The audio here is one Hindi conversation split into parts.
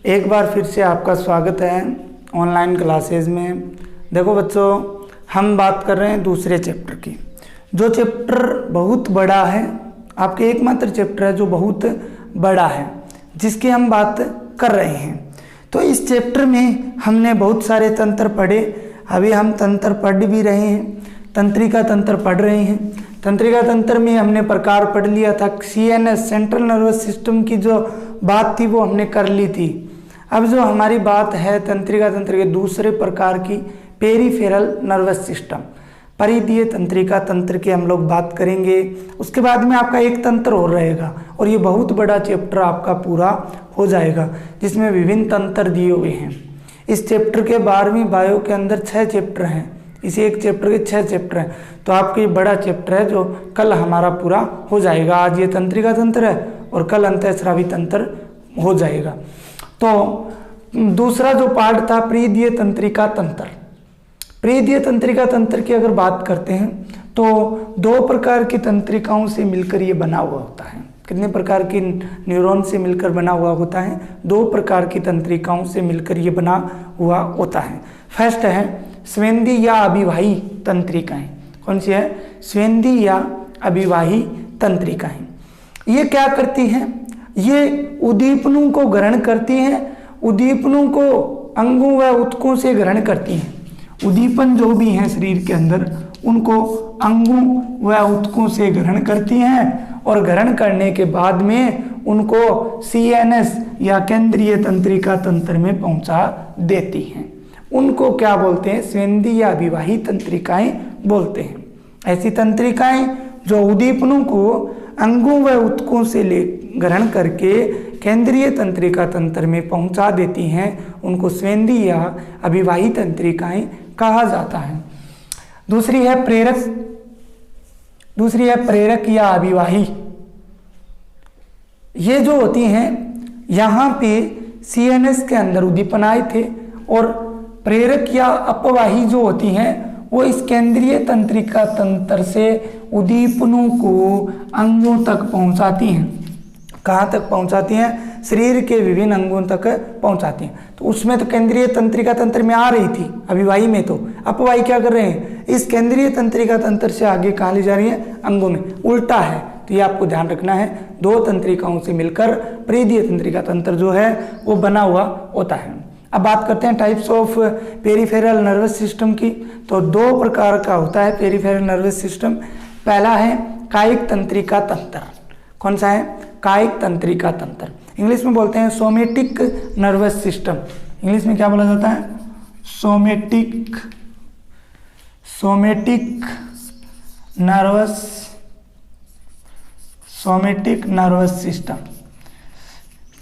एक बार फिर से आपका स्वागत है ऑनलाइन क्लासेस में। देखो बच्चों, हम बात कर रहे हैं दूसरे चैप्टर की, जो चैप्टर बहुत बड़ा है, आपके एकमात्र चैप्टर है जो बहुत बड़ा है, जिसकी हम बात कर रहे हैं। तो इस चैप्टर में हमने बहुत सारे तंत्र पढ़े, अभी हम तंत्र पढ़ भी रहे हैं, तंत्रिका तंत्र पढ़ रहे हैं। तंत्रिका तंत्र में हमने प्रकार पढ़ लिया था, CNS सेंट्रल नर्वस सिस्टम की जो बात थी वो हमने कर ली थी। अब जो हमारी बात है तंत्रिका तंत्र के दूसरे प्रकार की, पेरिफेरल नर्वस सिस्टम, परिधीय तंत्रिका तंत्र की हम लोग बात करेंगे। उसके बाद में आपका एक तंत्र और रहेगा और ये बहुत बड़ा चैप्टर आपका पूरा हो जाएगा, जिसमें विभिन्न तंत्र दिए हुए हैं। इस चैप्टर के 12वीं बायो के अंदर 6 चैप्टर हैं, इसी एक चैप्टर के 6 चैप्टर हैं, तो आपका ये बड़ा चैप्टर है जो कल हमारा पूरा हो जाएगा। आज ये तंत्रिका तंत्र है और कल अंतःस्रावी तंत्र हो जाएगा। तो दूसरा जो पार्ट था परिधीय तंत्रिका तंत्र। परिधीय तंत्रिका तंत्र की अगर बात करते हैं तो 2 प्रकार की तंत्रिकाओं से मिलकर ये बना हुआ होता है। कितने प्रकार की न्यूरॉन से मिलकर बना हुआ होता है? 2 प्रकार की तंत्रिकाओं से मिलकर ये बना हुआ होता है। फर्स्ट है स्वेंदी या अभिवाही तंत्रिकाएं। कौन सी है? स्वेंदी या अभिवाही तंत्रिकाएं। ये क्या करती हैं? ये उद्दीपनों को ग्रहण करती हैं, उद्दीपनों को अंगों व ऊतकों से ग्रहण करती हैं। उद्दीपन जो भी हैं शरीर के अंदर, उनको अंगों व ऊतकों से ग्रहण करती हैं और ग्रहण करने के बाद में उनको CNS या केंद्रीय तंत्रिका तंत्र में पहुंचा देती हैं। उनको क्या बोलते हैं? स्वेंदी या अभिवाही तंत्रिकाएं बोलते हैं। ऐसी तंत्रिकाएं जो उद्दीपनों को अंगों व ऊतकों से ले ग्रहण करके केंद्रीय तंत्रिका तंत्र में पहुंचा देती हैं, उनको स्वेंदी या अभिवाही तंत्रिकाएं कहा जाता है। दूसरी है प्रेरक या अभिवाही। ये जो होती हैं, यहाँ पे CNS के अंदर उद्दीपन आए थे और प्रेरक या अपवाही जो होती हैं वो इस केंद्रीय तंत्रिका तंत्र से उद्दीपनों को अंगों तक पहुंचाती हैं। कहाँ तक पहुंचाती हैं? शरीर के विभिन्न अंगों तक पहुंचाती हैं। तो उसमें तो केंद्रीय तंत्रिका तंत्र में आ रही थी, अभिवाही में तो अपवाही क्या कर रहे हैं? इस केंद्रीय तंत्रिका तंत्र से आगे कहाँ ले जा रही है? अंगों में। उल्टा है, तो ये आपको ध्यान रखना है। 2 तंत्रिकाओं से मिलकर परिधीय तंत्रिका तंत्र जो है वो बना हुआ होता है। अब बात करते हैं types of peripheral nervous system की। तो 2 प्रकार का होता है पेरिफेरल नर्वस सिस्टम। पहला है कायिक तंत्रिका तंत्र। कौन सा है? कायिक तंत्रिका तंत्र। इंग्लिश में बोलते हैं सोमेटिक नर्वस सिस्टम। इंग्लिश में क्या बोला जाता है? Somatic nervous system.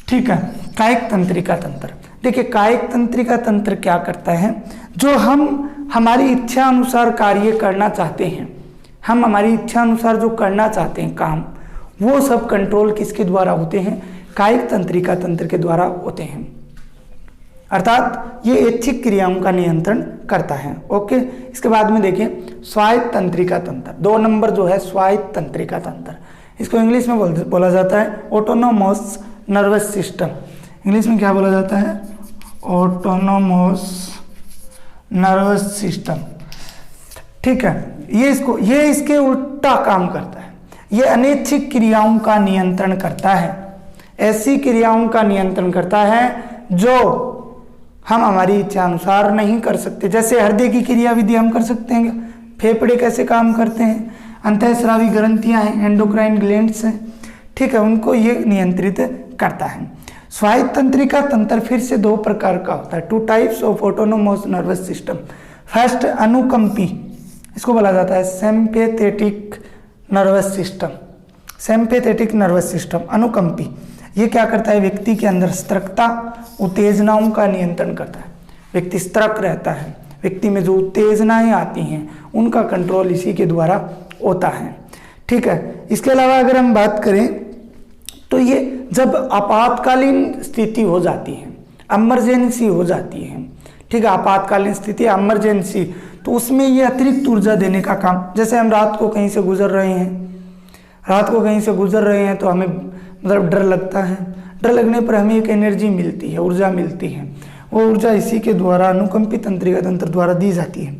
ठीक है, कायिक तंत्रिका तंत्र। देखिए, कायिक तंत्रिका तंत्र क्या करता है? जो हम हमारी इच्छा अनुसार कार्य करना चाहते हैं, हम हमारी इच्छा अनुसार जो करना चाहते हैं काम, वो सब कंट्रोल किसके द्वारा होते हैं? कायिक तंत्रिका तंत्र के द्वारा होते हैं। अर्थात ये ऐच्छिक क्रियाओं का नियंत्रण करता है। ओके, इसके बाद में देखिए स्वायत्त तंत्रिका तंत्र। 2 नंबर जो है स्वायत्त तंत्रिका तंत्र, इसको इंग्लिश में बोला जाता है ऑटोनोमस नर्वस सिस्टम। इंग्लिश में क्या बोला जाता है? Autonomous nervous system. ठीक है, ये इसके उल्टा काम करता है। ये अनैच्छिक क्रियाओं का नियंत्रण करता है। ऐसी क्रियाओं का नियंत्रण करता है जो हम हमारी इच्छा अनुसार नहीं कर सकते। जैसे हृदय की क्रिया विधि हम कर सकते हैं, फेफड़े कैसे काम करते हैं, अंतःस्रावी ग्रंथियां हैं, एंडोक्राइन ग्लैंड्स हैं, ठीक है, उनको ये नियंत्रित करता है। स्वायत्त तंत्रिका तंत्र फिर से 2 प्रकार का होता है। 2 types of autonomous nervous system. First अनुकंपी, इसको बोला जाता है sympathetic nervous system. Sympathetic nervous system अनुकंपी, ये क्या करता है? व्यक्ति के अंदर सतर्कता, उत्तेजनाओं का नियंत्रण करता है। व्यक्ति सतर्क रहता है, व्यक्ति में जो उत्तेजनाएं आती हैं उनका कंट्रोल इसी के द्वारा होता है। ठीक है, इसके अलावा अगर हम बात करें तो ये जब आपातकालीन स्थिति हो जाती है, इमरजेंसी हो जाती है, ठीक है, आपातकालीन स्थिति इमरजेंसी, तो उसमें ये अतिरिक्त ऊर्जा देने का काम, जैसे हम रात को कहीं से गुजर रहे हैं तो हमें मतलब डर लगता है, डर लगने पर हमें एक एनर्जी मिलती है, ऊर्जा मिलती है। वो ऊर्जा इसी के द्वारा अनुकंपित तंत्रिका तंत्र द्वारा दी जाती है।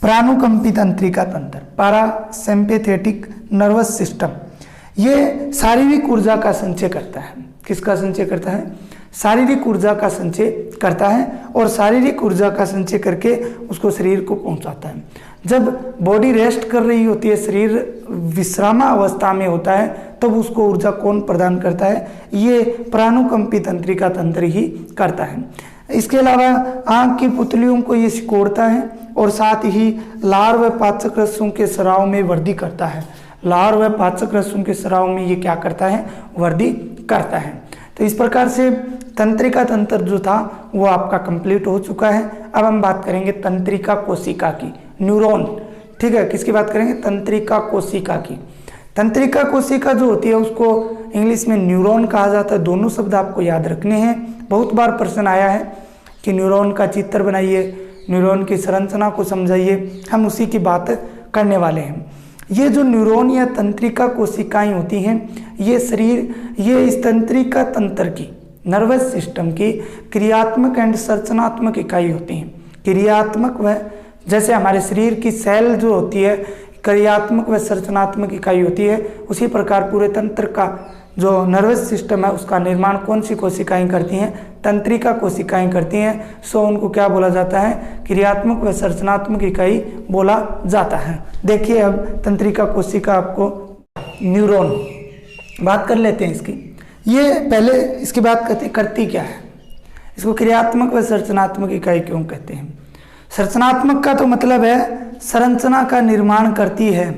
प्रानुकंपित तंत्रिका तंत्र, पैरासिम्पैथेटिक नर्वस सिस्टम, ये शारीरिक ऊर्जा का संचय करता है। किसका संचय करता है? शारीरिक ऊर्जा का संचय करता है, और शारीरिक ऊर्जा का संचय करके उसको शरीर को पहुंचाता है। जब बॉडी रेस्ट कर रही होती है, शरीर विश्राम अवस्था में होता है, तब उसको ऊर्जा कौन प्रदान करता है? ये प्रानुकंपित तंत्रिका तंत्र ही करता है। इसके अलावा आंख की पुतलियों को ये सिकोड़ता है, और साथ ही लार व पाचक रसों के स्राव में वृद्धि करता है। लार व पाचक रसों के स्राव में ये क्या करता है? वृद्धि करता है। तो इस प्रकार से तंत्रिका तंत्र जो था वो आपका कंप्लीट हो चुका है। अब हम बात करेंगे तंत्रिका कोशिका की, न्यूरॉन। ठीक है, किसकी बात करेंगे? तंत्रिका कोशिका की। तंत्रिका कोशिका जो होती है उसको इंग्लिश में न्यूरॉन कहा जाता है। दोनों शब्द आपको याद रखने हैं। बहुत बार प्रश्न आया है कि न्यूरॉन का चित्र बनाइए, न्यूरॉन की संरचना को समझाइए। हम उसी की बात करने वाले हैं। ये जो न्यूरॉन या तंत्रिका कोशिकाएं होती हैं, ये इस तंत्रिका तंत्र की, नर्वस सिस्टम की क्रियात्मक एंड संरचनात्मक इकाई होती हैं। क्रियात्मक व, जैसे हमारे शरीर की सेल जो होती है क्रियात्मक व संरचनात्मक इकाई होती है, उसी प्रकार पूरे तंत्र का जो नर्वस सिस्टम है उसका निर्माण कौन सी कोशिकाएं करती हैं? तंत्रिका कोशिकाएं करती हैं। सो उनको क्या बोला जाता है? क्रियात्मक व संरचनात्मक इकाई बोला जाता है। देखिए अब तंत्रिका कोशिका, आपको न्यूरॉन बात कर लेते हैं इसकी। ये पहले इसकी बात करती क्या है? इसको क्रियात्मक व संरचनात्मक इकाई क्यों कहते हैं? संरचनात्मक का तो मतलब है संरचना का निर्माण करती है।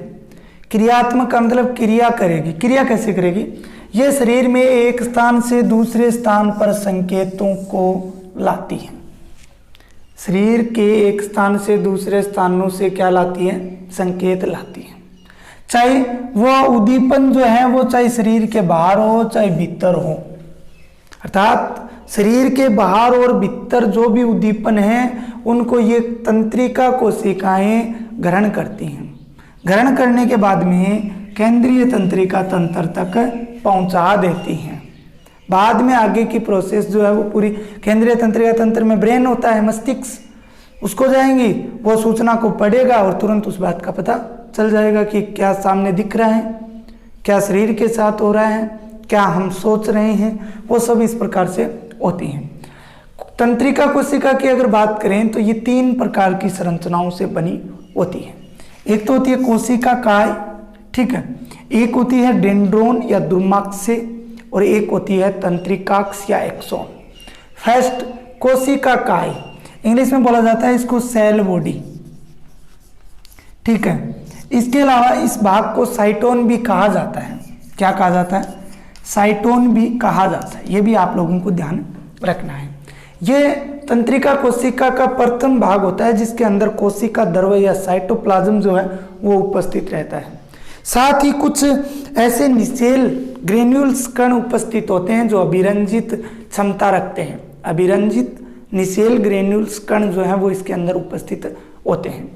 क्रियात्मक का मतलब क्रिया करेगी। क्रिया कैसे करेगी? ये शरीर में एक स्थान से दूसरे स्थान पर संकेतों को लाती है। शरीर के एक स्थान से दूसरे स्थानों से क्या लाती है? संकेत लाती है। चाहे वह उद्दीपन जो है वो चाहे शरीर के बाहर हो चाहे भीतर हो, अर्थात शरीर के बाहर और भीतर जो भी उद्दीपन है उनको ये तंत्रिका कोशिकाएं ग्रहण करती हैं। ग्रहण करने के बाद में केंद्रीय तंत्रिका तंत्र तक पहुंचा देती हैं। बाद में आगे की प्रोसेस जो है वो पूरी केंद्रीय तंत्रिका तंत्र में ब्रेन होता है, मस्तिष्क, उसको जाएंगी, वो सूचना को पढ़ेगा और तुरंत उस बात का पता चल जाएगा कि क्या सामने दिख रहा है, क्या शरीर के साथ हो रहा है, क्या हम सोच रहे हैं, वो सब इस प्रकार से होती हैं। तंत्रिका कोशिका की अगर बात करें तो ये 3 प्रकार की संरचनाओं से बनी होती है। एक तो होती है कोशिका काय, ठीक है, एक होती है डेंड्रोन या दुर्माक्ष, और एक होती है तंत्रिकाक्ष या एक्सोन। फर्स्ट कोशिका काय, इंग्लिश में बोला जाता है इसको सेल बॉडी, ठीक है। इसके अलावा इस भाग को साइटोन भी कहा जाता है। क्या कहा जाता है? साइटोन भी कहा जाता है। ये भी आप लोगों को ध्यान रखना है। ये तंत्रिका कोशिका का प्रथम भाग होता है जिसके अंदर कोशिका द्रव्य या साइटोप्लाज्म जो है वो उपस्थित रहता है। साथ ही कुछ ऐसे निसेल ग्रेन्यूल्स कण उपस्थित होते हैं जो अभिरंजित क्षमता रखते हैं। अभिरंजित निसेल ग्रेन्यूल्स कण जो है वो इसके अंदर उपस्थित होते हैं।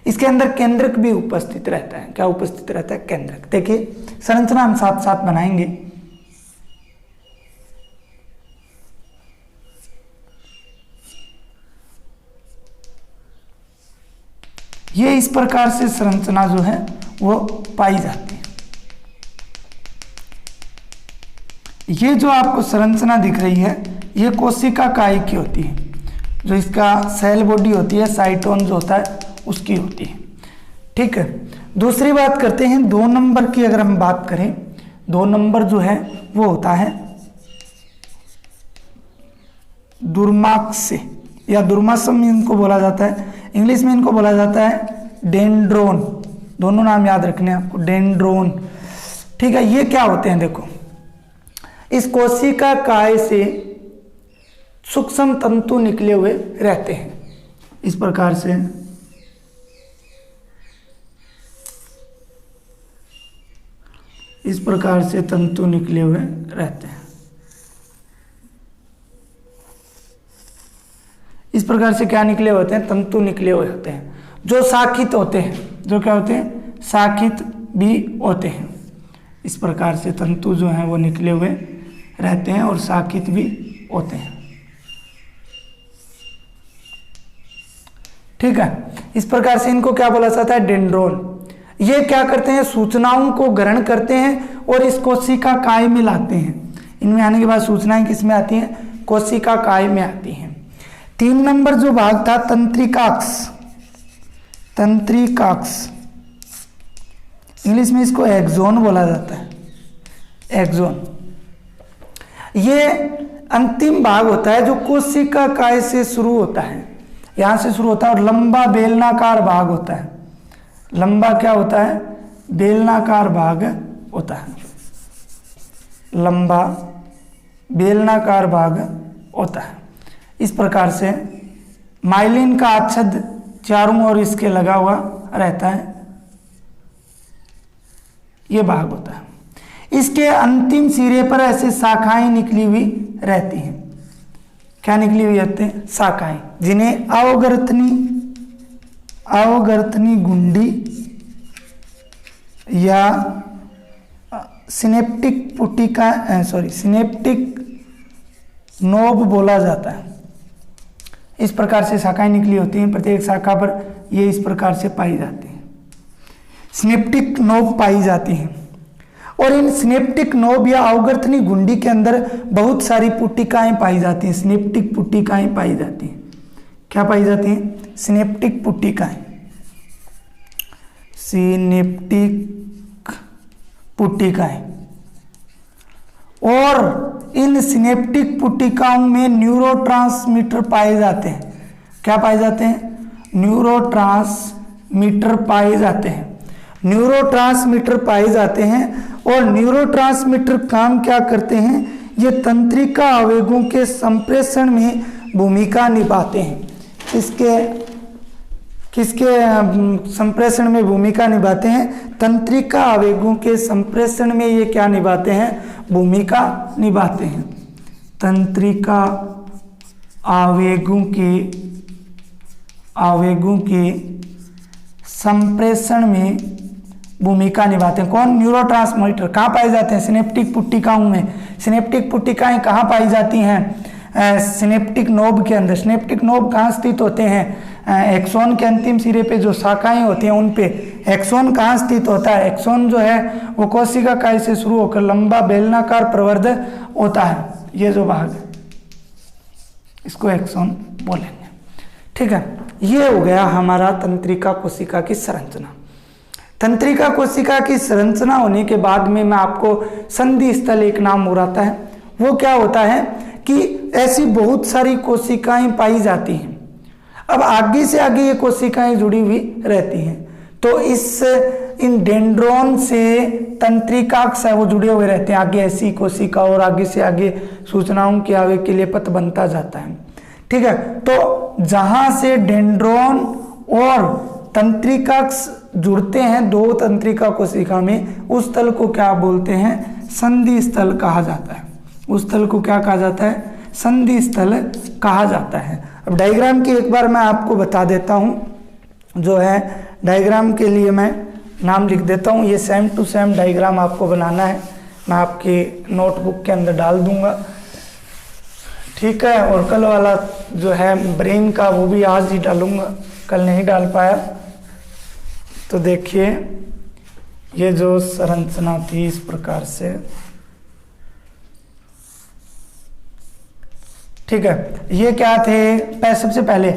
इसके अंदर केंद्रक भी उपस्थित रहता है। क्या उपस्थित रहता है? केंद्रक। देखिए संरचना हम साथ साथ बनाएंगे। ये इस प्रकार से संरचना जो है वो पाई जाती है। ये जो आपको संरचना दिख रही है ये कोशिका काय की होती है। जो इसका सेल बॉडी होती है, साइटोन जो होता है उसकी होती है, ठीक है। दूसरी बात करते हैं 2 नंबर की। अगर हम बात करें 2 नंबर जो है वो होता है दुर्माक्ष या दुर्मासम इनको बोला जाता है। इंग्लिश में इनको बोला जाता है डेंड्रोन। दोनों नाम याद रखने हैं आपको, डेंड्रोन, ठीक है। ये क्या होते हैं? देखो इस कोशिका काय से सूक्ष्म तंतु निकले हुए रहते हैं। इस प्रकार से तंतु निकले हुए रहते हैं। इस प्रकार से क्या निकले होते हैं? तंतु निकले हुए होते हैं जो शाखित होते हैं। जो क्या होते हैं? शाखित भी होते हैं। इस प्रकार से तंतु जो हैं वो निकले हुए रहते हैं और शाखित भी होते हैं। ठीक है, इस प्रकार से इनको क्या बोला जाता है, डेंड्रोन। ये क्या करते हैं, सूचनाओं को ग्रहण करते हैं और इस कोशिका काय में लाते हैं। इनमें आने के बाद सूचनाएं किस में आती हैं, कोशिका काय में आती हैं। 3 नंबर जो भाग था तंत्रिकाक्ष, तंत्रिकाक्ष इंग्लिश में इसको एक्सोन बोला जाता है, एक्सोन। ये अंतिम भाग होता है जो कोशिका काय से शुरू होता है, यहां से शुरू होता है और लंबा बेलनाकार भाग होता है। लंबा क्या होता है, बेलनाकार भाग होता है, लंबा बेलनाकार भाग होता है। इस प्रकार से माइलिन का आच्छद चारों ओर इसके लगा हुआ रहता है, ये भाग होता है। इसके अंतिम सिरे पर ऐसे शाखाएं निकली हुई रहती हैं। क्या निकली हुई रहती हैं, शाखाएं, जिन्हें अवगर्तनी गुंडी या सिनेप्टिक पुटिका सिनेप्टिक नोब बोला जाता है। इस प्रकार से शाखाएं निकली होती हैं, प्रत्येक शाखा पर ये इस प्रकार से पाई जाती हैं, सिनेप्टिक नोब पाई जाती हैं। और इन सिनेप्टिक नोब या अवगर्तनी गुंडी के अंदर बहुत सारी पुटिकाएं पाई जाती हैं, सिनेप्टिक पुटिकाएं पाई जाती हैं। क्या पाई जाती हैं, सिनेप्टिक पुटिकाएं, सिनेप्टिक पुटिकाएं। और इन सिनेप्टिक पुटिकाओं में न्यूरोट्रांसमीटर पाए जाते हैं। क्या पाए जाते हैं, न्यूरोट्रांसमीटर पाए जाते हैं, न्यूरोट्रांसमीटर पाए जाते हैं। और न्यूरोट्रांसमीटर काम क्या करते हैं, ये तंत्रिका आवेगों के संप्रेषण में भूमिका निभाते हैं। किसके संप्रेषण में भूमिका निभाते हैं, तंत्रिका आवेगों के संप्रेषण में ये क्या निभाते हैं, भूमिका निभाते हैं। तंत्रिका आवेगों के संप्रेषण में भूमिका निभाते हैं। कौन, न्यूरोट्रांसमीटर। कहाँ पाए जाते हैं, सिनेप्टिक पुटिकाओं में। सिनेप्टिक पुटिकाएं कहाँ पाई जाती हैं, सिनेप्टिक नोब के अंदर। सिनेप्टिक नोब कहाँ स्थित होते हैं, एक्सोन के अंतिम सिरे पे जो शाखाएं होती हैं उन पे। एक्सोन कहाँ स्थित होता है, एक्सोन जो है वो कोशिका काय से शुरू होकर लंबा बेलनाकार प्रवर्ध होता है। ये जो भाग है इसको एक्सोन बोलेंगे। ठीक है, ये हो गया हमारा तंत्रिका कोशिका की संरचना। तंत्रिका कोशिका की संरचना होने के बाद में मैं आपको संधि स्थल एक नाम और आता है। वो क्या होता है कि ऐसी बहुत सारी कोशिकाएं पाई जाती हैं। अब आगे से आगे ये कोशिकाएं जुड़ी हुई रहती हैं, तो इन डेंड्रोन से तंत्रिकाक्ष है वो जुड़े हुए रहते हैं। आगे ऐसी कोशिका और आगे से आगे सूचनाओं के आवेग के लिए पथ बनता जाता है। ठीक है, तो जहां से डेंड्रोन और तंत्रिकाक्ष जुड़ते हैं दो तंत्रिका कोशिका में, उस स्थल को क्या बोलते हैं, संधि स्थल कहा जाता है। उस स्थल को क्या कहा जाता है, संधि स्थल कहा जाता है। अब डायग्राम की एक बार मैं आपको बता देता हूँ, जो है डायग्राम के लिए मैं नाम लिख देता हूँ। ये सेम टू सेम डायग्राम आपको बनाना है, मैं आपके नोटबुक के अंदर डाल दूंगा। ठीक है, और कल वाला जो है ब्रेन का वो भी आज ही डालूंगा, कल नहीं डाल पाया। तो देखिए ये जो संरचना थी इस प्रकार से। ठीक है, ये क्या थे, सबसे पहले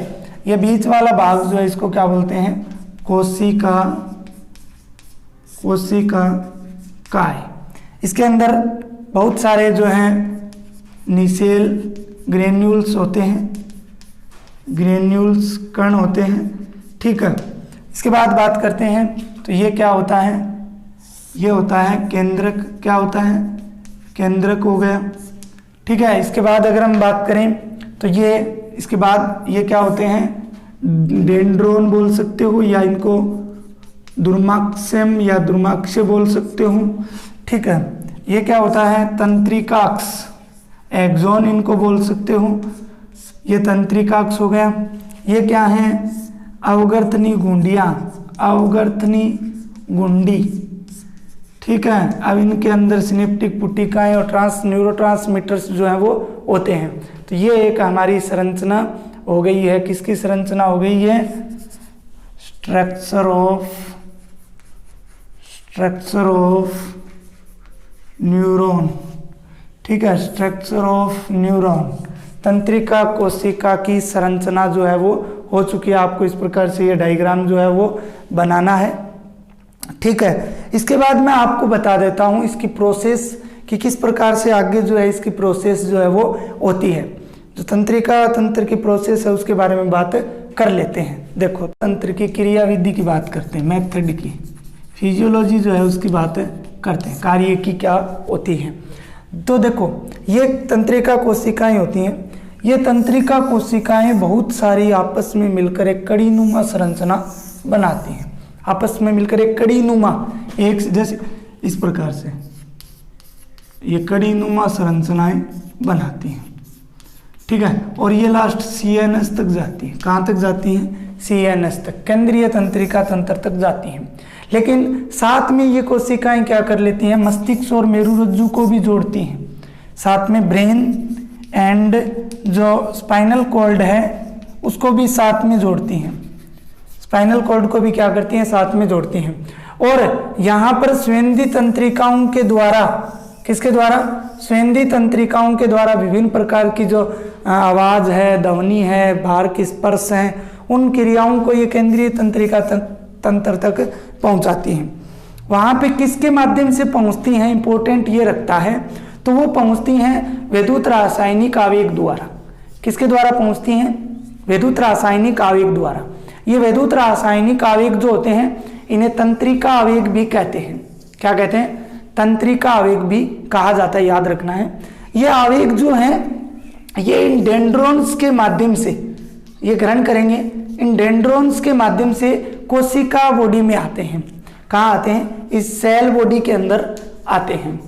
ये बीच वाला भाग जो है इसको क्या बोलते हैं, कोशिका काय। इसके अंदर बहुत सारे जो हैं निसेल ग्रेन्यूल्स होते हैं, ग्रेन्यूल्स कण होते हैं। ठीक है, इसके बाद बात करते हैं तो ये क्या होता है, ये होता है केंद्रक। क्या होता है, केंद्रक हो गया। ठीक है, इसके बाद अगर हम बात करें तो ये इसके बाद ये क्या होते हैं, डेंड्रोन बोल सकते हो या इनको दुर्माक्षम या दुर्माक्ष बोल सकते हो। ठीक है, ये क्या होता है, तंत्रिकाक्ष, एक्सोन इनको बोल सकते हो। ये तंत्रिकाक्ष हो गया। ये क्या है, अवगर्तनी गुंडियाँ, अवगर्तनी गुंडी। ठीक है। अब इनके अंदर सिनेप्टिक पुटिकाएं और न्यूरोट्रांसमीटर्स जो हैं वो होते हैं। तो ये एक हमारी संरचना हो गई है, किसकी संरचना हो गई है? Structure of neuron. ठीक है, स्ट्रक्चर ऑफ न्यूरॉन, तंत्रिका कोशिका की संरचना जो है वो हो चुकी है। आपको इस प्रकार से ये डायग्राम जो है वो बनाना है। ठीक है, इसके बाद मैं आपको बता देता हूँ इसकी प्रोसेस कि किस प्रकार से आगे जो है इसकी प्रोसेस जो है वो होती है। जो तंत्र की प्रोसेस है उसके बारे में बात कर लेते हैं। देखो, तंत्र की क्रियाविधि की बात करते हैं, मेथड की, फिजियोलॉजी जो है उसकी बात करते हैं, कार्य की क्या होती है। तो देखो, ये तंत्रिका कोशिकाएं होती हैं। ये तंत्रिका कोशिकाएं बहुत सारी आपस में मिलकर एक कड़ीनुमा संरचना बनाती हैं। आपस में मिलकर एक कड़ीनुमा, एक जैसे इस प्रकार से ये कड़ीनुमा संरचनाएं बनाती हैं। ठीक है, और ये लास्ट CNS तक जाती है। कहाँ तक जाती हैं? CNS तक, केंद्रीय तंत्रिका तंत्र तक जाती हैं। लेकिन साथ में ये कोशिकाएं क्या कर लेती हैं? मस्तिष्क और मेरुरज्जु को भी जोड़ती हैं। साथ में ब्रेन एंड जो स्पाइनल कॉर्ड है उसको भी साथ में जोड़ती हैं। स्पाइनल कॉर्ड को भी क्या करती हैं? साथ में जोड़ती हैं। और यहाँ पर स्वेंदी तंत्रिकाओं के द्वारा, किसके द्वारा? स्वेंदी तंत्रिकाओं के द्वारा विभिन्न प्रकार की जो आवाज है, ध्वनि है, बाहर की स्पर्श है, उन क्रियाओं को ये केंद्रीय तंत्रिका तंत्र तक पहुंचाती हैं। वहाँ पे किसके माध्यम से पहुंचती हैं, इंपॉर्टेंट ये रखता है। तो वो पहुंचती हैं विद्युत रासायनिक आवेग द्वारा। किसके द्वारा पहुंचती हैं? विद्युत रासायनिक आवेग द्वारा। ये विद्युत रासायनिक आवेग जो होते हैं इन्हें तंत्रिका आवेग भी कहते हैं। क्या कहते हैं? तंत्रिका आवेग भी कहा जाता है, याद रखना है। ये आवेग जो हैं ये इन डेंड्रोन्स के माध्यम से ये ग्रहण करेंगे। इन डेंड्रोन्स के माध्यम से कोशिका बॉडी में आते हैं। कहाँ आते हैं? इस सेल बॉडी के अंदर आते हैं।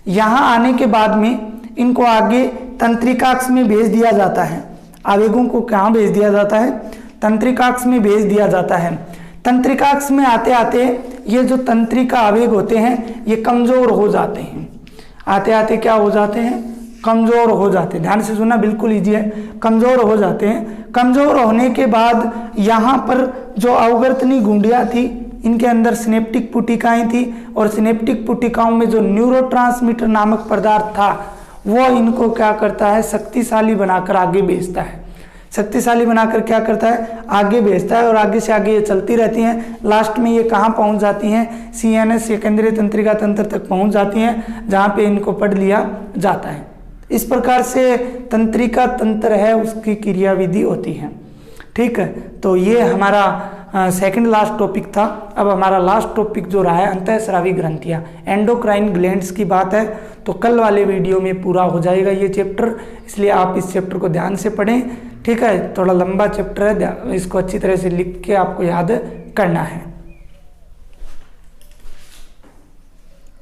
यहाँ आने के बाद में इनको आगे तंत्रिकाक्ष में भेज दिया जाता है। आवेगों को कहाँ भेज दिया जाता है? तंत्रिकाक्ष में भेज दिया जाता है। तंत्रिकाक्ष में आते आते ये जो तंत्रिका आवेग होते हैं ये कमजोर हो जाते हैं। आते आते क्या हो जाते हैं? कमजोर हो जाते हैं। ध्यान से सुनना, बिल्कुल इजी है। कमजोर हो जाते हैं। कमजोर होने के बाद यहाँ पर जो अवगर्तनी गुंडियाँ थी इनके अंदर सिनेप्टिक पुटिकाएं थी, और सिनेप्टिक पुटिकाओं में जो न्यूरोट्रांसमीटर नामक पदार्थ था वो इनको क्या करता है? शक्तिशाली बनाकर आगे भेजता है। शक्तिशाली बनाकर क्या करता है? आगे भेजता है, और आगे से आगे ये चलती रहती हैं। लास्ट में ये कहाँ पहुँच जाती हैं? CNS या केंद्रीय तंत्रिका तंत्र तक पहुँच जाती हैं, जहाँ पे इनको पढ़ लिया जाता है। इस प्रकार से तंत्रिका तंत्र है उसकी क्रियाविधि होती है। ठीक है, तो ये हमारा सेकंड लास्ट टॉपिक था। अब हमारा लास्ट टॉपिक जो रहा है अंतःस्रावी ग्रंथियाँ, एंडोक्राइन ग्लैंड्स की बात है। तो कल वाले वीडियो में पूरा हो जाएगा ये चैप्टर, इसलिए आप इस चैप्टर को ध्यान से पढ़ें। ठीक है, थोड़ा लंबा चैप्टर है, इसको अच्छी तरह से लिख के आपको याद करना है।